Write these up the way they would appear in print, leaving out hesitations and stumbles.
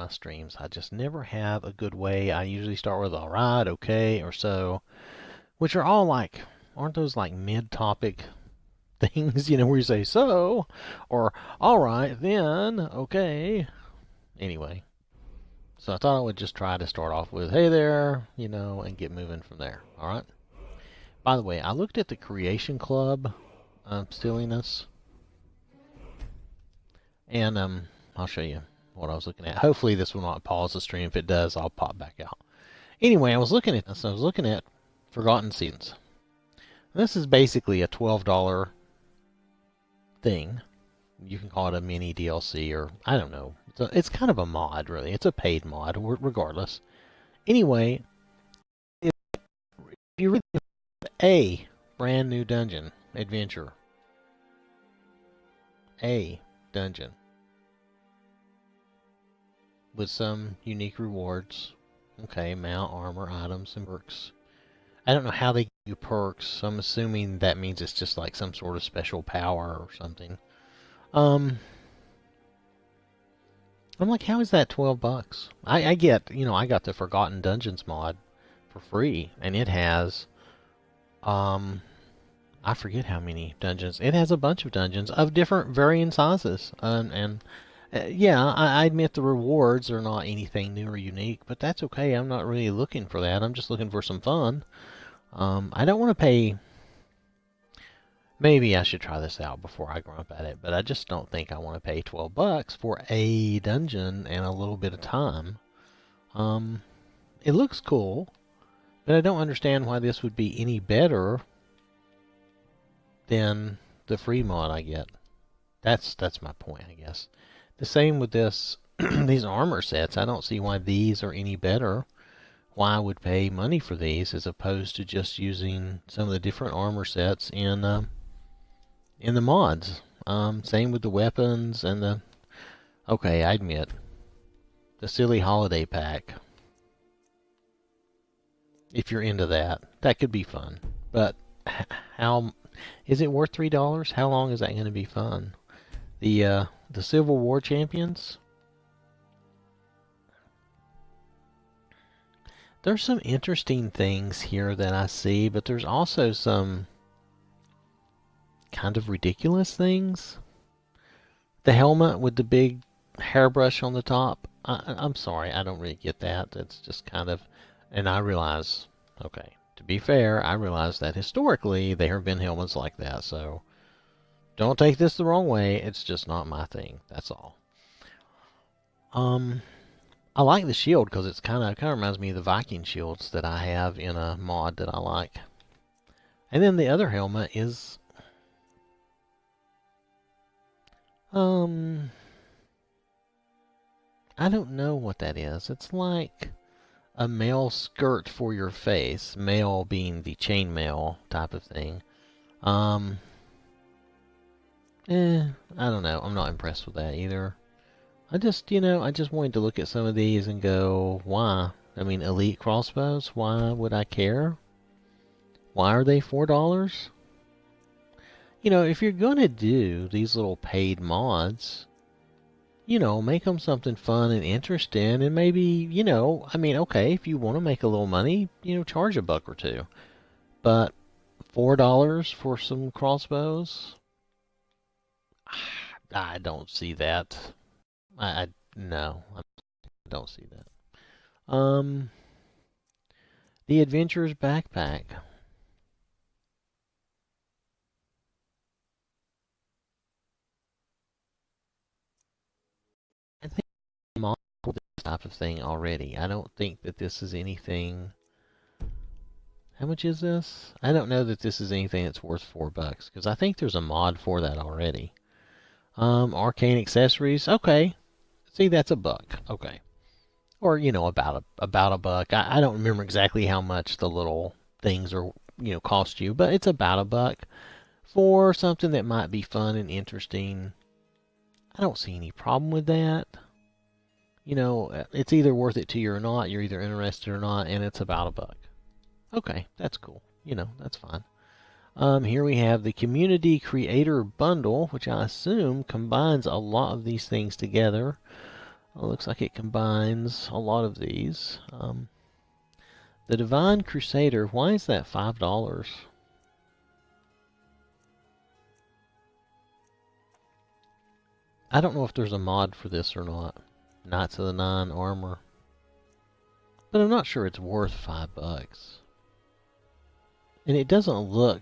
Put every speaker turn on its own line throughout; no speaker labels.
my streams. I just never have a good way. I usually start with alright, okay, or so, which are all like, aren't those like mid-topic things, where you say so, or alright, then, okay. Anyway, so I thought I would just try to start off with, hey there, and get moving from there, alright? By the way, I looked at the Creation Club silliness, and I'll show you what I was looking at. Hopefully this will not pause the stream. If it does, I'll pop back out. Anyway, I was looking at this. I was looking at Forgotten Seasons. This is basically a $12 thing. You can call it a mini DLC, or I don't know. It's kind of a mod, really. It's a paid mod, regardless. Anyway, if you read a brand new dungeon adventure, a dungeon with some unique rewards. Okay, mount, armor, items, and perks. I don't know how they give you perks, so I'm assuming that means it's just like some sort of special power or something. I'm like, how is that $12? I get, I got the Forgotten Dungeons mod for free, and it has, I forget how many dungeons. It has a bunch of dungeons of different varying sizes, yeah, I admit the rewards are not anything new or unique, but that's okay. I'm not really looking for that. I'm just looking for some fun. I don't want to pay. Maybe I should try this out before I grump at it, but I just don't think I want to pay $12 for a dungeon and a little bit of time. It looks cool, but I don't understand why this would be any better than the free mod I get. That's my point, I guess. The same with this, these armor sets. I don't see why these are any better. Why I would pay money for these as opposed to just using some of the different armor sets in the mods. Same with the weapons and the. Okay, I admit the silly holiday pack. If you're into that, that could be fun. But how is it worth $3? How long is that going to be fun? The Civil War champions. There's some interesting things here that I see, but there's also some kind of ridiculous things. The helmet with the big hairbrush on the top. I'm sorry, I don't really get that. It's just kind of, and I realize, okay, to be fair, I realize that historically there have been helmets like that, so don't take this the wrong way. It's just not my thing. That's all. I like the shield because it's kind of reminds me of the Viking shields that I have in a mod that I like. And then the other helmet is I don't know what that is. It's like a male skirt for your face. Male being the chainmail type of thing. I don't know. I'm not impressed with that either. I just wanted to look at some of these and go, why? I mean, elite crossbows, why would I care? Why are they $4? If you're going to do these little paid mods, make them something fun and interesting, and maybe, I mean, okay, if you want to make a little money, charge a buck or two. But $4 for some crossbows? I don't see that. No, I don't see that. The Adventurer's Backpack. I think I'm all for this type of thing already. I don't think that this is anything. How much is this? I don't know that this is anything that's worth $4 because I think there's a mod for that already. Arcane accessories. Okay. See, that's a buck. Okay. Or, about a buck. I don't remember exactly how much the little things are, cost you, but it's about a buck for something that might be fun and interesting. I don't see any problem with that. It's either worth it to you or not. You're either interested or not, and it's about a buck. Okay, that's cool. That's fine. Here we have the Community Creator Bundle, which I assume combines a lot of these things together. Well, it looks like it combines a lot of these. The Divine Crusader, why is that $5? I don't know if there's a mod for this or not. Knights of the Nine armor. But I'm not sure it's worth $5. And it doesn't look...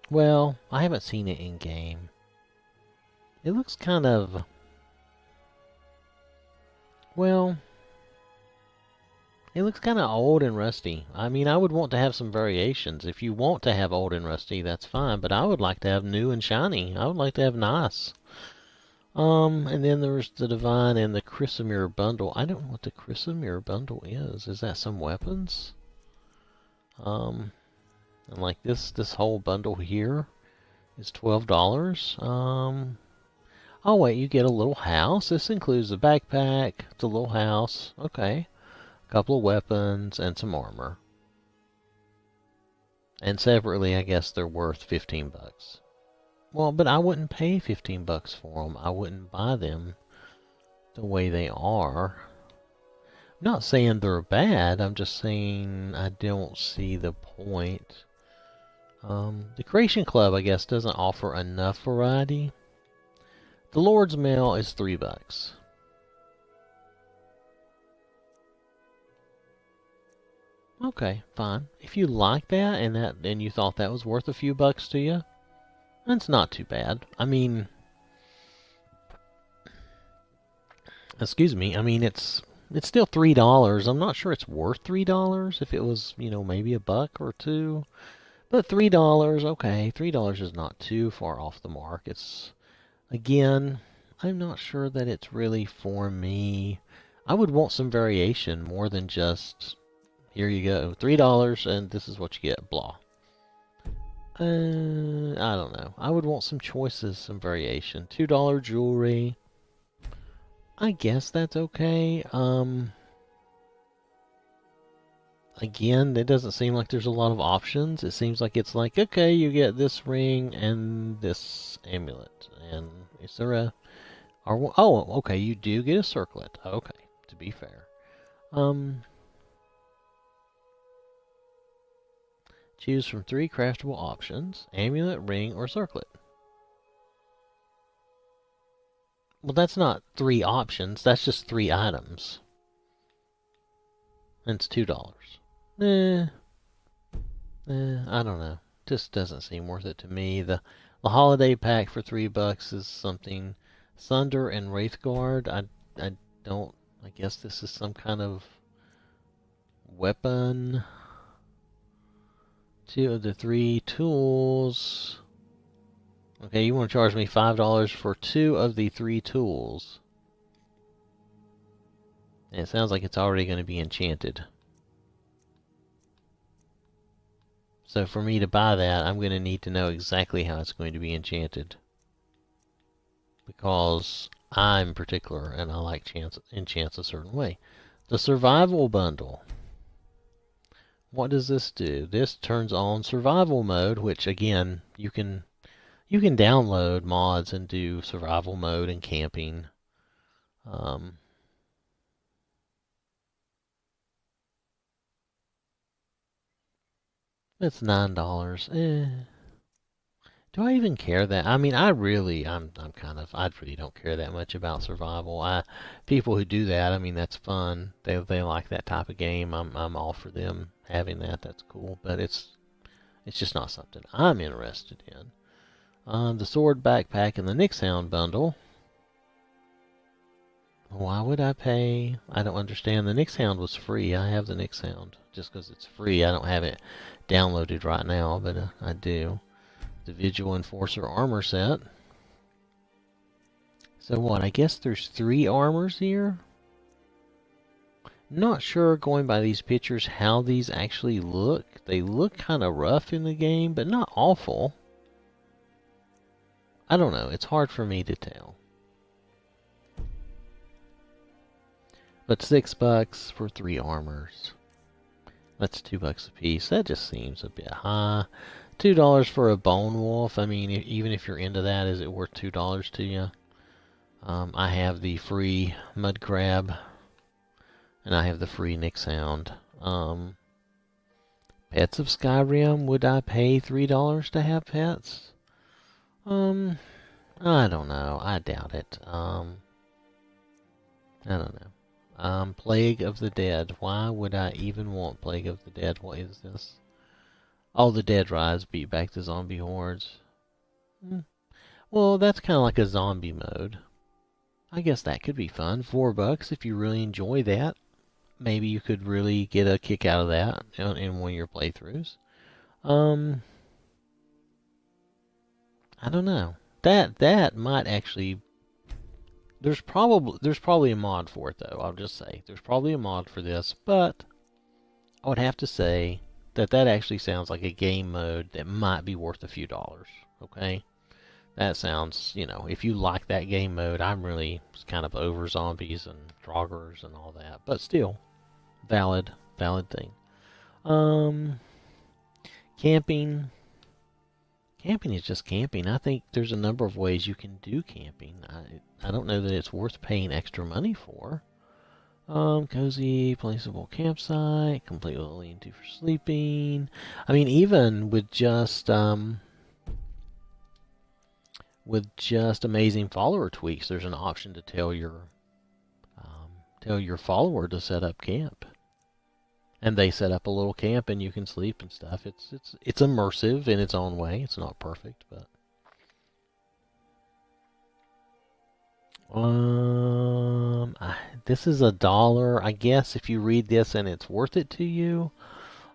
Well, I haven't seen it in game. It looks kind of... Well... It looks kind of old and rusty. I mean, I would want to have some variations. If you want to have old and rusty, that's fine. But I would like to have new and shiny. I would like to have nice. And then there's the Divine and the Chrysamere bundle. I don't know what the Chrysamere bundle is. Is that some weapons? And like this whole bundle here is $12. Oh wait, you get a little house. This includes the backpack, the little house. Okay. Couple of weapons and some armor. And separately, I guess they're worth $15. Well, but I wouldn't pay $15 for them. I wouldn't buy them the way they are. I'm not saying they're bad. I'm just saying I don't see the point. The Creation Club, I guess, doesn't offer enough variety. The Lord's Mail is $3. Okay, fine. If you like that and you thought that was worth a few bucks to you, that's not too bad. I mean, excuse me. I mean, it's still $3. I'm not sure it's worth $3 if it was, maybe $1 or $2. But $3, okay, $3 is not too far off the mark. It's, again, I'm not sure that it's really for me. I would want some variation more than just... Here you go, $3, and this is what you get, blah. I don't know. I would want some choices, some variation. $2 jewelry. I guess that's okay. Again, it doesn't seem like there's a lot of options. It seems like it's like, okay, you get this ring and this amulet. And is there a... Oh, okay, you do get a circlet. Okay, to be fair. Choose from 3 craftable options: amulet, ring, or circlet. Well, that's not 3 options. That's just 3 items. And it's $2. I don't know. Just doesn't seem worth it to me. The holiday pack for $3 is something. Thunder and Wraithguard. I don't. I guess this is some kind of weapon. 2 of the 3 tools. Okay, you want to charge me $5 for 2 of the 3 tools. And it sounds like it's already going to be enchanted. So for me to buy that, I'm going to need to know exactly how it's going to be enchanted. Because I'm particular and I like enchants a certain way. The survival bundle. What does this do? This turns on survival mode, which again, you can download mods and do survival mode and camping. It's $9. Do I even care that? I mean, I really don't care that much about survival. People who do that, I mean, that's fun. They like that type of game. I'm all for them having that. That's cool. But it's just not something I'm interested in. The sword backpack and the Nixhound bundle. Why would I pay? I don't understand. The Nixhound was free. I have the Nixhound. Just because it's free, I don't have it downloaded right now, but I do. The Vigil Enforcer armor set. So what? I guess there's 3 armors here. Not sure, going by these pictures, how these actually look. They look kind of rough in the game, but not awful. I don't know. It's hard for me to tell. But $6 for 3 armors. That's $2 a piece. That just seems a bit high. $2 for a bone wolf. I mean, even if you're into that, is it worth $2 to you? I have the free mud crab, and I have the free Nix hound. Pets of Skyrim, would I pay $3 to have pets? I don't know. I doubt it. I don't know. Plague of the Dead. Why would I even want Plague of the Dead? What is this? Oh, the dead rise, beat back the zombie hordes. Well, that's kind of like a zombie mode. I guess that could be fun. $4 if you really enjoy that. Maybe you could really get a kick out of that in one of your playthroughs. I don't know. That might actually. There's probably a mod for it though. I'll just say there's probably a mod for this, but I would have to say that actually sounds like a game mode that might be worth a few dollars. Okay, that sounds, if you like that game mode, I'm really kind of over zombies and draugrs and all that, but still, valid thing. Camping. Camping is just camping. I think there's a number of ways you can do camping. I don't know that it's worth paying extra money for. Cozy, placeable campsite, complete with a lean-to for sleeping. I mean, even with just amazing follower tweaks, there's an option to tell your follower to set up camp. And they set up a little camp, and you can sleep and stuff. It's immersive in its own way. It's not perfect, but this is $1. I guess if you read this and it's worth it to you.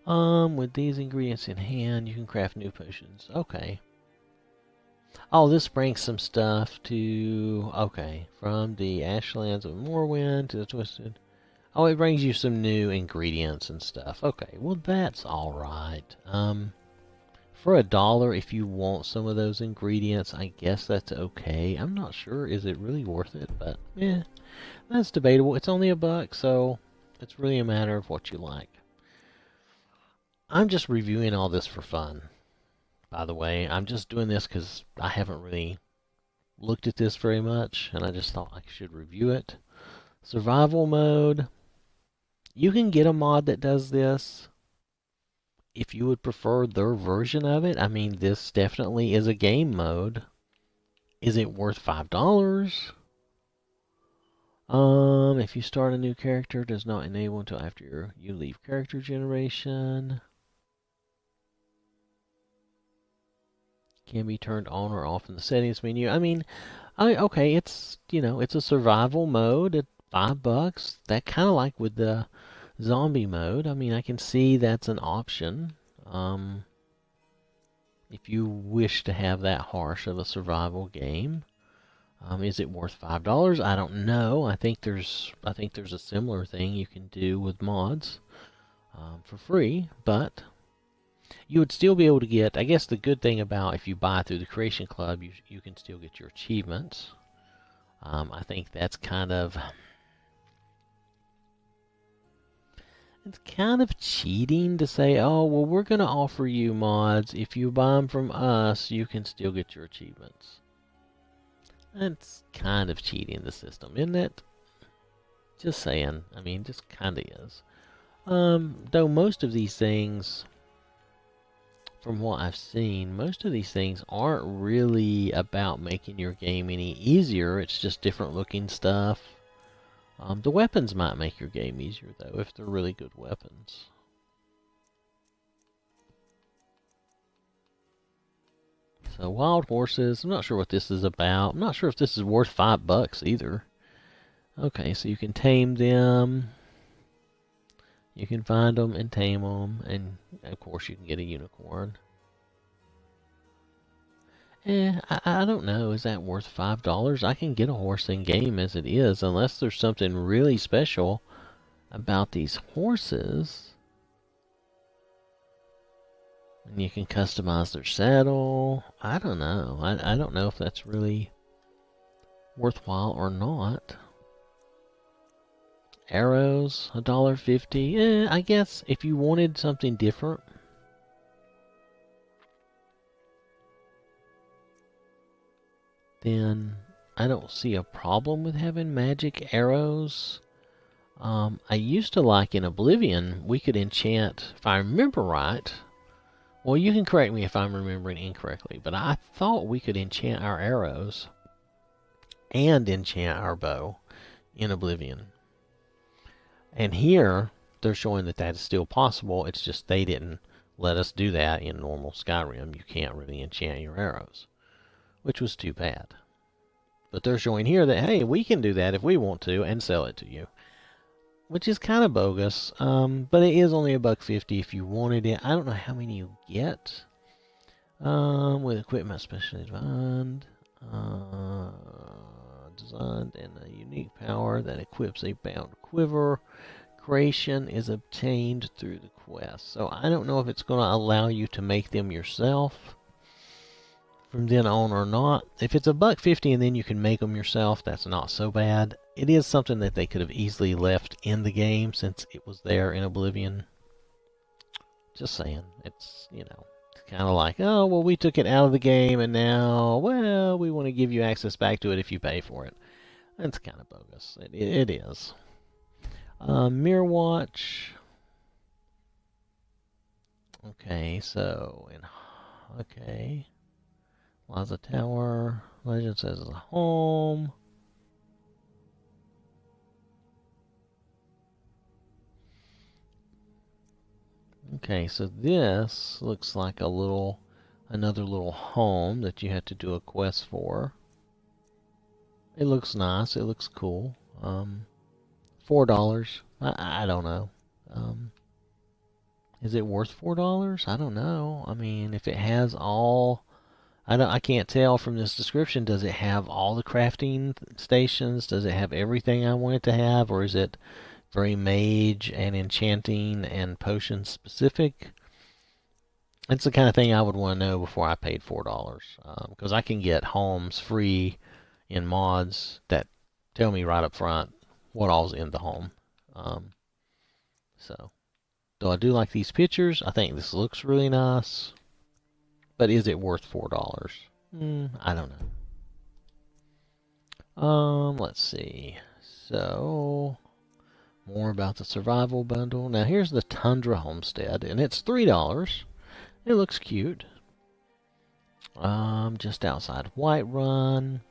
With these ingredients in hand, you can craft new potions. Okay. Oh, this brings some stuff to. Okay, from the Ashlands of Morrowind to the Twisted. Oh, it brings you some new ingredients and stuff. Okay, well that's alright. For $1, if you want some of those ingredients, I guess that's okay. I'm not sure, is it really worth it? But, that's debatable. It's only $1, so it's really a matter of what you like. I'm just reviewing all this for fun, by the way. I'm just doing this because I haven't really looked at this very much, and I just thought I should review it. Survival mode. You can get a mod that does this if you would prefer their version of it. I mean, this definitely is a game mode. Is it worth $5? If you start a new character, it does not enable until after you leave character generation. Can be turned on or off in the settings menu. I mean, okay, it's it's a survival mode at $5. That kind of like with the zombie mode. I mean, I can see that's an option. If you wish to have that harsh of a survival game, is it worth $5? I don't know. I think there's a similar thing you can do with mods for free, but you would still be able to get. I guess the good thing about if you buy through the Creation Club, you can still get your achievements. I think that's kind of. It's kind of cheating to say, oh, well, we're going to offer you mods. If you buy them from us, you can still get your achievements. That's kind of cheating the system, isn't it? Just saying. I mean, just kind of is. Though most of these things, from what I've seen, most of these things aren't really about making your game any easier. It's just different looking stuff. The weapons might make your game easier, though, if they're really good weapons. So, wild horses. I'm not sure what this is about. I'm not sure if this is worth $5 either. Okay, so you can tame them. You can find them and tame them. And, of course, you can get a unicorn. I don't know. Is that worth $5? I can get a horse in game as it is, unless there's something really special about these horses. And you can customize their saddle. I don't know. I don't know if that's really worthwhile or not. Arrows, $1.50. I guess if you wanted something different. Then I don't see a problem with having magic arrows. I used to like in Oblivion, we could enchant, if I remember right. Well, you can correct me if I'm remembering incorrectly, but I thought we could enchant our arrows and enchant our bow in Oblivion. And here, they're showing that that is still possible. It's just they didn't let us do that in normal Skyrim. You can't really enchant your arrows, which was too bad. But they're showing here that, hey, we can do that if we want to and sell it to you, which is kind of bogus. But it is only $1.50 if you wanted it. I don't know how many you get. With equipment specially designed and a unique power that equips a bound quiver. Creation is obtained through the quest. So I don't know if it's going to allow you to make them yourself from then on or not. If it's $1.50 and then you can make them yourself, that's not so bad. It is something that they could have easily left in the game since it was there in Oblivion. Just saying. It's, you know, it's kind of like, oh, well, we took it out of the game and now, well, we want to give you access back to it if you pay for it. That's kind of bogus. It is. Mirror Watch. Okay, so, okay. Plaza Tower. Legend says it's a home. Okay, so this looks like another little home that you had to do a quest for. It looks nice. It looks cool. $4. I don't know. Is it worth $4? I don't know. I mean, if it has all, I can't tell from this description. Does it have all the crafting stations? Does it have everything I want it to have, or is it very mage and enchanting and potion specific? It's the kind of thing I would want to know before I paid $4, because I can get homes free in mods that tell me right up front what all's in the home. So, though I do like these pictures, I think this looks really nice. But is it worth $4? I don't know. Let's see. So, more about the survival bundle. Now here's the Tundra Homestead, and it's $3. It looks cute. Just outside Whiterun.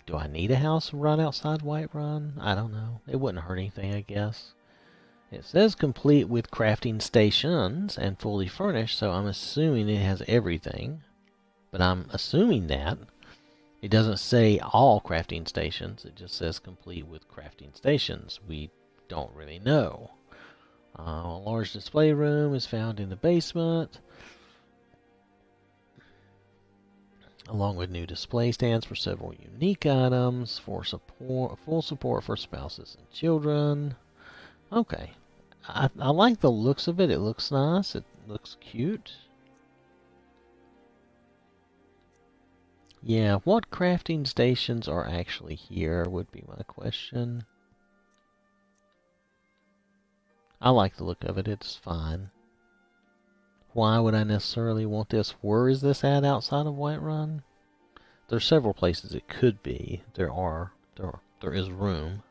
Do I need a house right outside Whiterun? I don't know. It wouldn't hurt anything, I guess. It says complete with crafting stations and fully furnished, so I'm assuming it has everything. But I'm assuming that. It doesn't say all crafting stations. It just says complete with crafting stations. We don't really know. A large display room is found in the basement, along with new display stands for several unique items for support, full support for spouses and children. Okay. I like the looks of it. It looks nice. It looks cute. Yeah, what crafting stations are actually here would be my question. I like the look of it. It's fine. Why would I necessarily want this? Where is this at outside of Whiterun? There's several places it could be. There is room.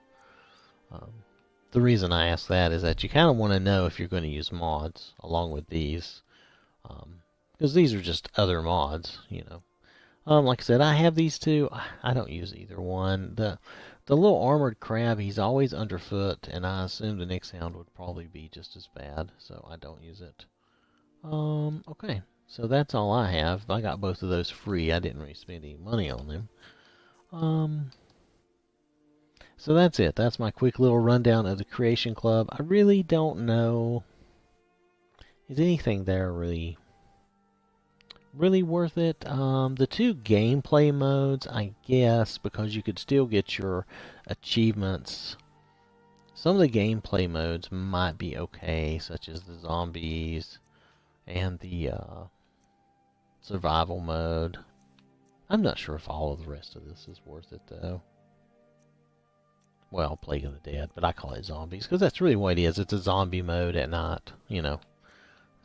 The reason I ask that is that you kind of want to know if you're going to use mods along with these. Because these are just other mods, you know. Like I said, I have these two. I don't use either one. The little armored crab, he's always underfoot, and I assume the next sound would probably be just as bad, so I don't use it. Okay, so that's all I have. I got both of those free. I didn't really spend any money on them. So that's it. That's my quick little rundown of the Creation Club. I really don't know. Is anything there really worth it? The two gameplay modes, I guess, because you could still get your achievements. Some of the gameplay modes might be okay, such as the zombies and the survival mode. I'm not sure if all of the rest of this is worth it, though. Well, Plague of the Dead, but I call it zombies, because that's really what it is. It's a zombie mode at night, you know.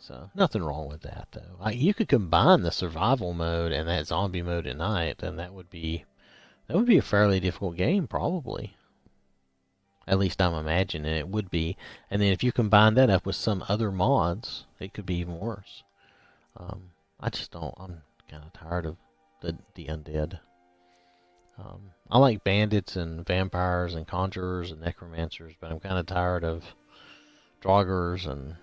So, nothing wrong with that, though. You could combine the survival mode and that zombie mode at night, and that would be That would be a fairly difficult game, probably. At least I'm imagining it would be. And then if you combine that up with some other mods, it could be even worse. I just don't. I'm kind of tired of the undead. I like bandits and vampires and conjurers and necromancers, but I'm kind of tired of draugrs and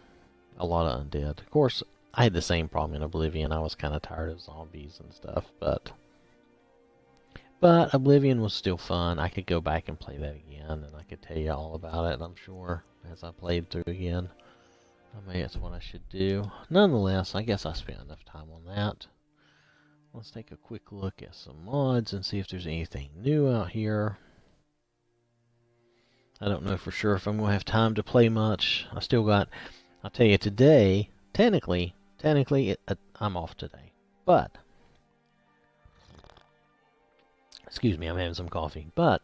a lot of undead. Of course, I had the same problem in Oblivion. I was kind of tired of zombies and stuff, but Oblivion was still fun. I could go back and play that again, and I could tell you all about it, I'm sure, as I played through again. I mean, that's what I should do. Nonetheless, I guess I spent enough time on that. Let's take a quick look at some mods and see if there's anything new out here. I don't know for sure if I'm going to have time to play much. I still got, I'll tell you today, technically, I'm off today. But, excuse me, I'm having some coffee. But,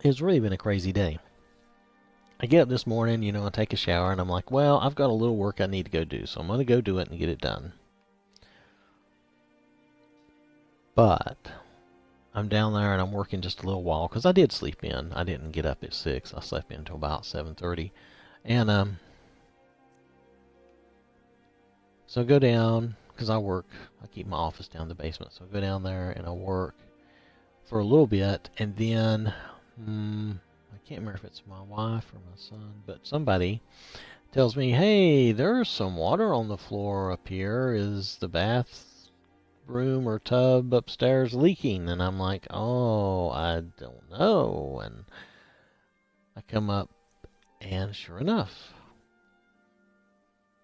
it's really been a crazy day. I get up this morning, I take a shower, and I'm like, well, I've got a little work I need to go do, so I'm going to go do it and get it done. But I'm down there and I'm working just a little while, because I did sleep in. I didn't get up at 6. I slept in until about 7:30. And so I go down, because I work. I keep my office down in the basement, so I go down there and I work for a little bit, and then I can't remember if it's my wife or my son, but somebody tells me, hey, there's some water on the floor up here. Is the bathroom or tub upstairs leaking? And I'm like, oh, I don't know. And I come up, and sure enough,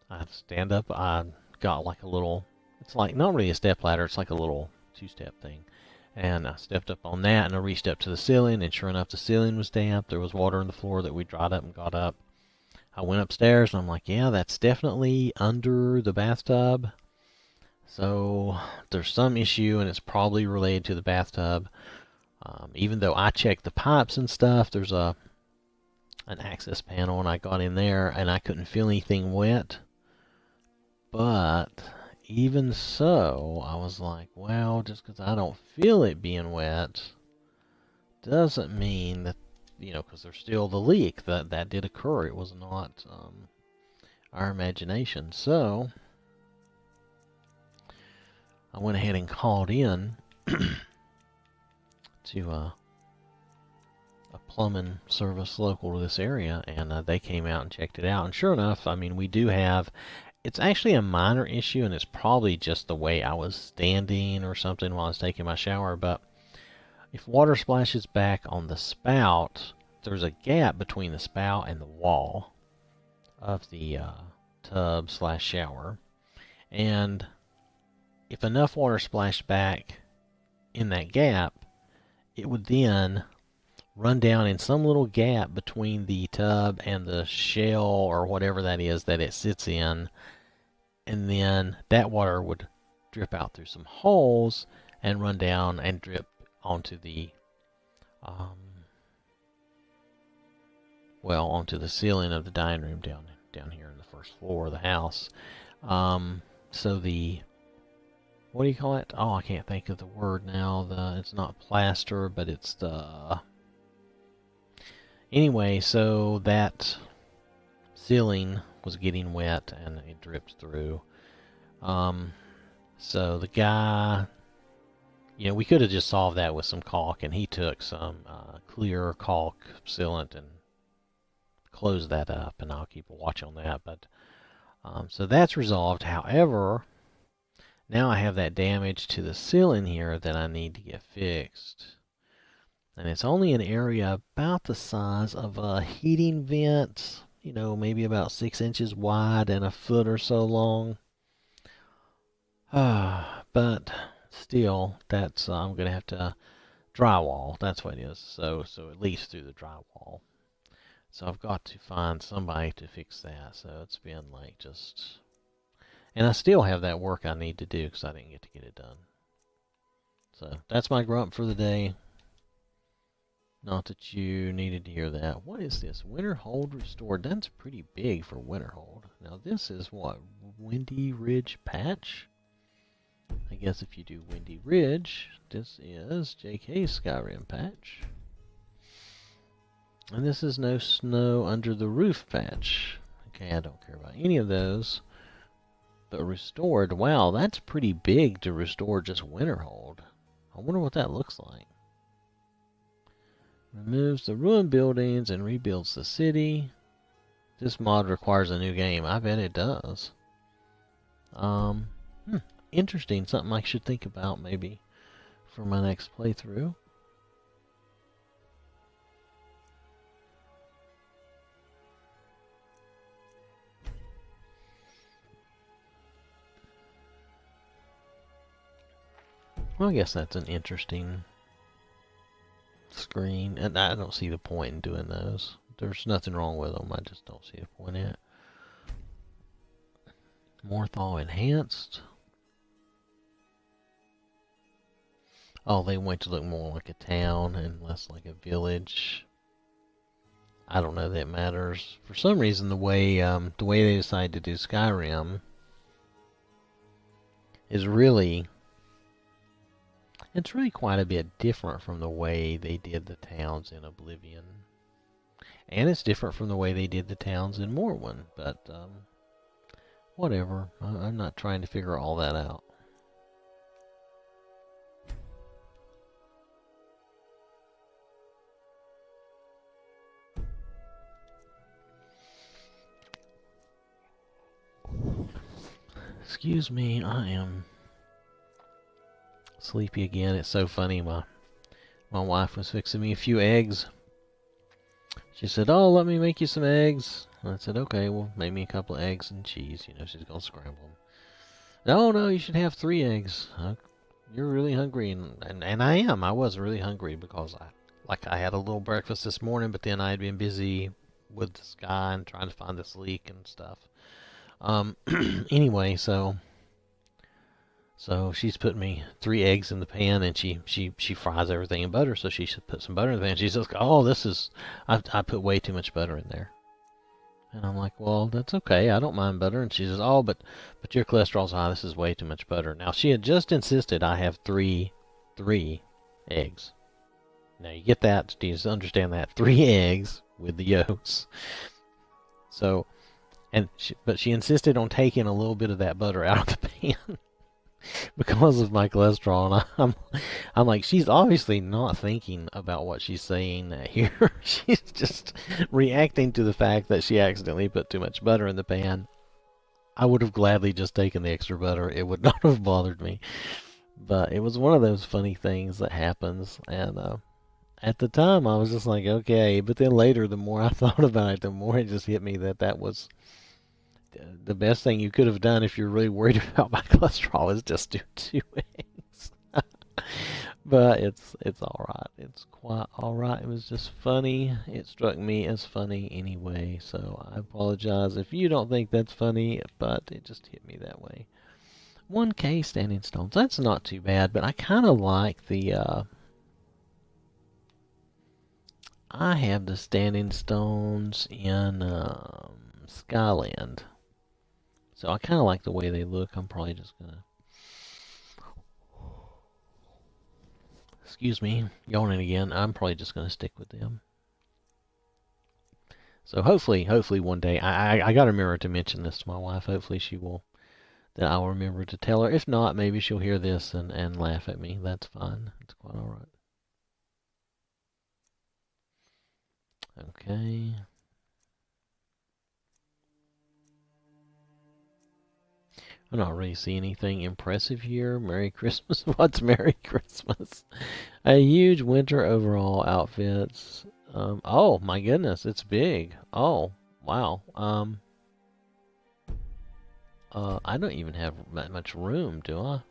I stand up. I got like a little, it's like not really a step ladder, it's like a little 2-step thing. And I stepped up on that, and I reached up to the ceiling, and sure enough, the ceiling was damp. There was water on the floor that we dried up and got up. I went upstairs, and I'm like, yeah, that's definitely under the bathtub. So there's some issue, and it's probably related to the bathtub. Even though I checked the pipes and stuff, there's an access panel, and I got in there, and I couldn't feel anything wet. But even so, I was like, well, just because I don't feel it being wet doesn't mean that, because there's still the leak. That did occur. It was not our imagination. So I went ahead and called in to a plumbing service local to this area, and they came out and checked it out. And sure enough, I mean, we do have, it's actually a minor issue, and it's probably just the way I was standing or something while I was taking my shower, but if water splashes back on the spout, there's a gap between the spout and the wall of the tub/shower, and if enough water splashed back in that gap, it would then run down in some little gap between the tub and the shell or whatever that is that it sits in, and then that water would drip out through some holes and run down and drip onto the onto the ceiling of the dining room down here in the first floor of the house. So the, what do you call it? Oh, I can't think of the word now. It's not plaster, but it's the, anyway, so that ceiling was getting wet and it dripped through. So the guy, we could have just solved that with some caulk, and he took some clear caulk sealant and closed that up, and I'll keep a watch on that. But so that's resolved. However, now I have that damage to the ceiling here that I need to get fixed. And it's only an area about the size of a heating vent, maybe about 6 inches wide and a foot or so long. But still, that's I'm going to have to drywall. That's what it is. So at least through the drywall. So I've got to find somebody to fix that. So it's been like just, and I still have that work I need to do because I didn't get to get it done. So that's my grump for the day. Not that you needed to hear that. What is this? Winter Hold Restored. That's pretty big for Winter Hold. Now this is what? Windy Ridge Patch? I guess if you do Windy Ridge, this is JK's Skyrim patch. And this is no snow under the roof patch. Okay, I don't care about any of those. But restored, wow, that's pretty big to restore just Winterhold. I wonder what that looks like. Removes the ruined buildings and rebuilds the city. This mod requires a new game. I bet it does. Interesting. Something I should think about maybe for my next playthrough. Well, I guess that's an interesting screen, and I don't see the point in doing those. There's nothing wrong with them, I just don't see a point in it. Morthal enhanced. Oh, they want to look more like a town and less like a village. I don't know that it matters. For some reason, the way they decided to do Skyrim is really, it's really quite a bit different from the way they did the towns in Oblivion. And it's different from the way they did the towns in Morrowind, but whatever. I'm not trying to figure all that out. Excuse me, I am sleepy again. It's so funny. My wife was fixing me a few eggs. She said, "Oh, let me make you some eggs." And I said, "Okay, well, make me a couple of eggs and cheese. You know, she's gonna scramble them." No, you should have 3 eggs. You're really hungry, and I am. I was really hungry because I had a little breakfast this morning, but then I had been busy with the sky and trying to find this leak and stuff. Anyway, so she's put me 3 eggs in the pan, and she fries everything in butter. So she should put some butter in the pan. She says, "Oh, I put way too much butter in there." And I'm like, "Well, that's okay. I don't mind butter." And she says, "Oh, but your cholesterol's high. This is way too much butter." Now, she had just insisted I have three eggs. Now, you get that? Do you understand that? 3 eggs with the yolks. So, but she insisted on taking a little bit of that butter out of the pan because of my cholesterol. And I'm like, she's obviously not thinking about what she's saying here. She's just reacting to the fact that she accidentally put too much butter in the pan. I would have gladly just taken the extra butter. It would not have bothered me. But it was one of those funny things that happens. And at the time, I was just like, okay. But then later, the more I thought about it, the more it just hit me that was the best thing you could have done if you're really worried about my cholesterol is just do 2 eggs. But it's alright. It's quite alright. It was just funny. It struck me as funny anyway, so I apologize if you don't think that's funny, but it just hit me that way. 1K standing stones. That's not too bad, but I kind of like the I have the standing stones in Skyland. So I kind of like the way they look. I'm probably just going to... Excuse me, yawning again. I'm probably just going to stick with them. So hopefully one day, I got to remember to mention this to my wife. Hopefully that I'll remember to tell her. If not, maybe she'll hear this and laugh at me. That's fine. It's quite alright. Okay. I don't really see anything impressive here. Merry Christmas. What's Merry Christmas? A huge winter overall outfits. Oh my goodness, it's big. Oh, wow. I don't even have that much room, do I?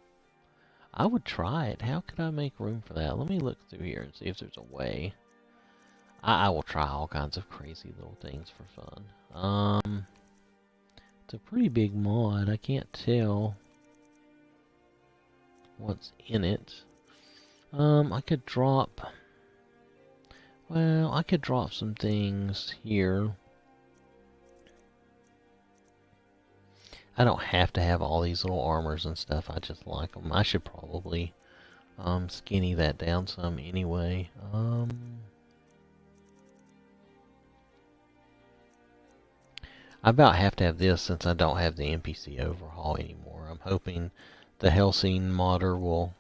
I would try it. How could I make room for that? Let me look through here and see if there's a way. I will try all kinds of crazy little things for fun. It's a pretty big mod. I can't tell what's in it. I could drop... Well, I could drop some things here. I don't have to have all these little armors and stuff. I just like them. I should probably skinny that down some anyway. I about have to have this since I don't have the NPC overhaul anymore. I'm hoping the Hellsing modder will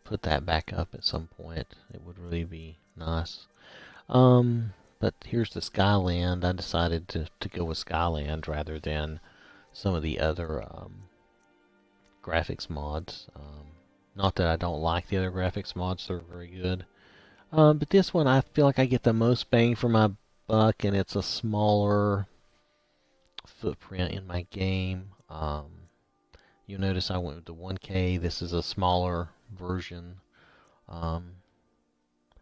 put that back up at some point. It would really be nice. But here's the Skyland. I decided to go with Skyland rather than some of the other graphics mods. Not that I don't like the other graphics mods, they're very good. But this one I feel like I get the most bang for my buck, and it's a smaller footprint in my game. You'll notice I went with the 1K. This is a smaller version. And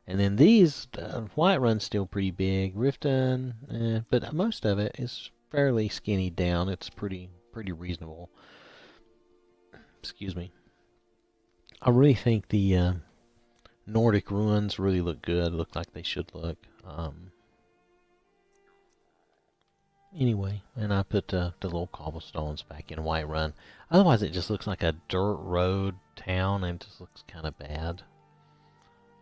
then these, Whiterun's still pretty big. Riften, but most of it is fairly skinny down. It's pretty reasonable. Excuse me. I really think the Nordic ruins really look good. Look like they should look. Anyway, and I put the little cobblestones back in Whiterun. Otherwise, it just looks like a dirt road town and just looks kind of bad.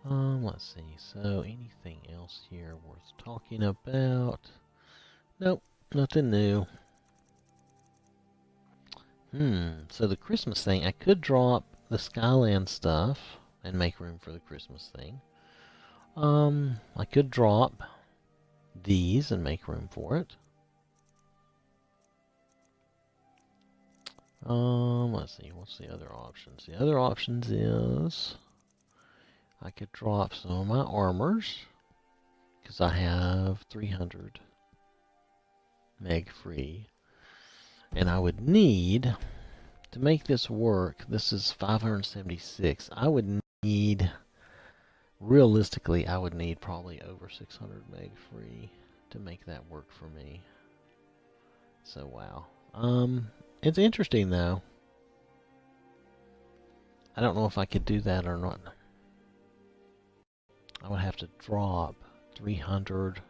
Let's see. So, anything else here worth talking about? Nope, nothing new. So the Christmas thing, I could drop the Skyland stuff and make room for the Christmas thing. I could drop these and make room for it. Let's see, what's the other options? The other options is I could drop some of my armors because I have 300 meg free, and I would need to make this work. This is 576. I would need, realistically, I would need probably over 600 meg free to make that work for me. So wow. It's interesting though. I don't know if I could do that or not. I would have to drop 300,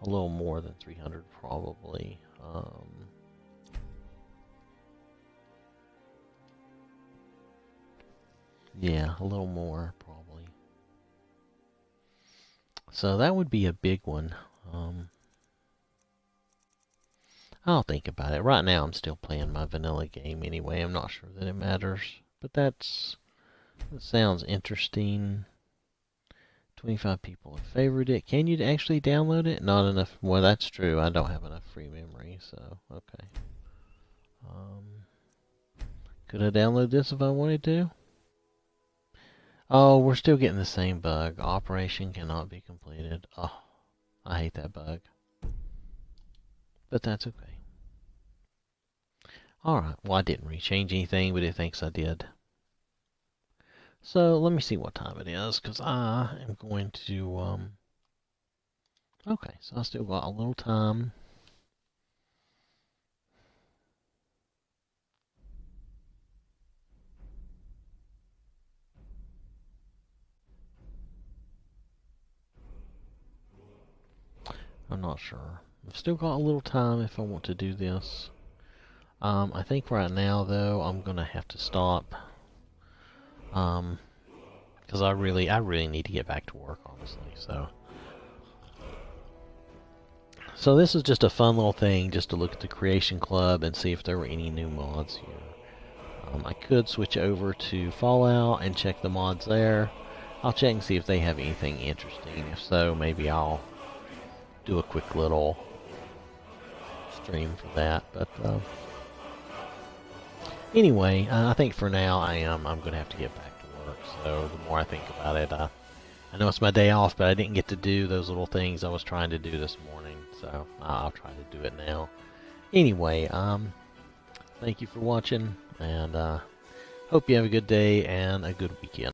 a little more than 300 probably. Yeah, a little more probably. So that would be a big one. I'll think about it. Right now I'm still playing my vanilla game anyway. I'm not sure that it matters. But that sounds interesting. 25 people have favored it. Can you actually download it? Not enough. Well, that's true. I don't have enough free memory, so okay. Could I download this if I wanted to? Oh, we're still getting the same bug. Operation cannot be completed. Oh, I hate that bug. But that's okay. Alright, well I didn't change anything, but it thinks I did. So, let me see what time it is, because I am going to, okay, so I still got a little time. I'm not sure. I've still got a little time if I want to do this. I think right now, though, I'm going to have to stop. Because I really need to get back to work, honestly, So this is just a fun little thing, just to look at the Creation Club and see if there were any new mods here. I could switch over to Fallout and check the mods there. I'll check and see if they have anything interesting. If so, maybe I'll do a quick little stream for that. But anyway, I think for now I'm going to have to get back to work. So the more I think about it, I know it's my day off, but I didn't get to do those little things I was trying to do this morning. So I'll try to do it now. Anyway, thank you for watching, and hope you have a good day and a good weekend.